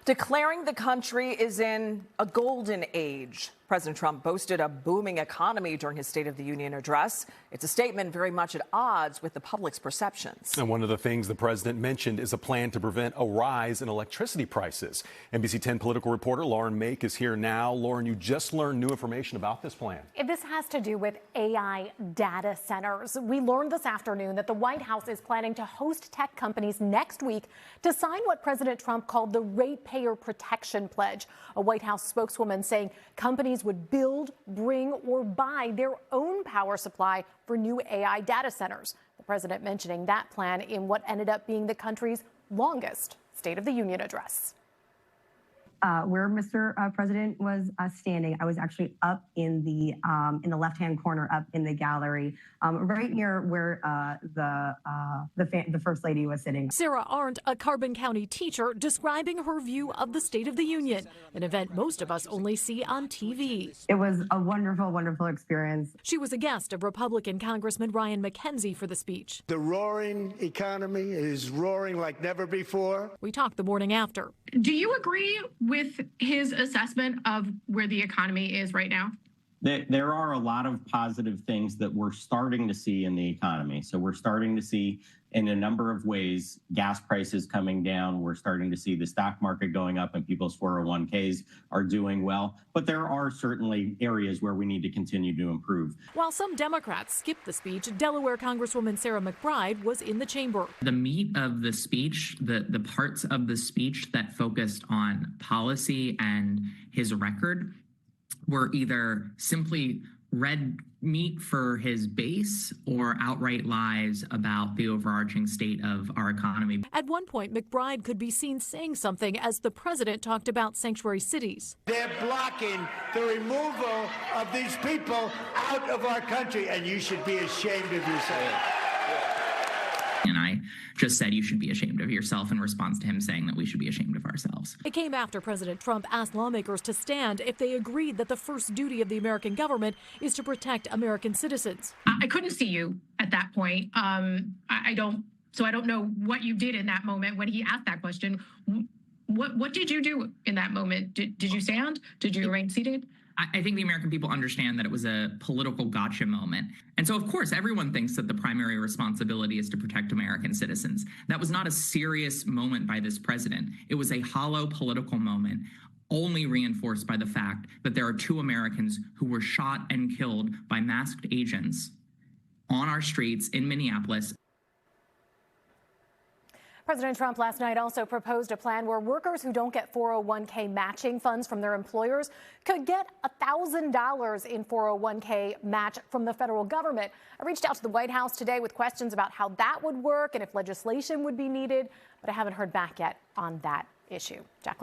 Declaring the country is in a golden age. President Trump boasted a booming economy during his State of the Union address. It's a statement very much at odds with the public's perceptions. And one of the things the president mentioned is a plan to prevent a rise in electricity prices. NBC 10 political reporter Lauren Mayk is here now. Lauren, you just learned new information about this plan. This has to do with AI data centers. We learned this afternoon that the White House is planning to host tech companies next week to sign what President Trump called the Ratepayer Protection Pledge. A White House spokeswoman saying companies would build, bring, or buy their own power supply for new AI data centers. The president mentioning that plan in what ended up being the country's longest State of the Union address. Where Mr. President was standing, I was actually up in the left-hand corner, up in the gallery, right near where the First Lady was sitting. Sarah Arndt, a Carbon County teacher, describing her view of the State of the Union, an event most of us only see on TV. It was a wonderful, wonderful experience. She was a guest of Republican Congressman Ryan McKenzie for the speech. The roaring economy is roaring like never before. We talked the morning after. Do you agree with his assessment of where the economy is right now? There are a lot of positive things that we're starting to see in the economy. So we're starting to see in a number of ways gas prices coming down. We're starting to see the stock market going up and people's 401ks are doing well. But there are certainly areas where we need to continue to improve. While some Democrats skipped the speech, Delaware Congresswoman Sarah McBride was in the chamber. The meat of the speech, the parts of the speech that focused on policy and his record were either simply red meat for his base or outright lies about the overarching state of our economy. At one point, McBride could be seen saying something as the president talked about sanctuary cities. They're blocking the removal of these people out of our country, and you should be ashamed of yourself. And I just said you should be ashamed of yourself in response to him saying that we should be ashamed of ourselves. It came after President Trump asked lawmakers to stand if they agreed that the first duty of the American government is to protect American citizens. I couldn't see you at that point. I don't know what you did in that moment when he asked that question. What did you do in that moment? Did you stand? Did you remain seated? I think the American people understand that it was a political gotcha moment. And so, of course, everyone thinks that the primary responsibility is to protect American citizens. That was not a serious moment by this president. It was a hollow political moment, only reinforced by the fact that there are 2 Americans who were shot and killed by masked agents on our streets in Minneapolis. President Trump last night also proposed a plan where workers who don't get 401k matching funds from their employers could get $1,000 in 401k match from the federal government. I reached out to the White House today with questions about how that would work and if legislation would be needed, but I haven't heard back yet on that issue. Jacqueline.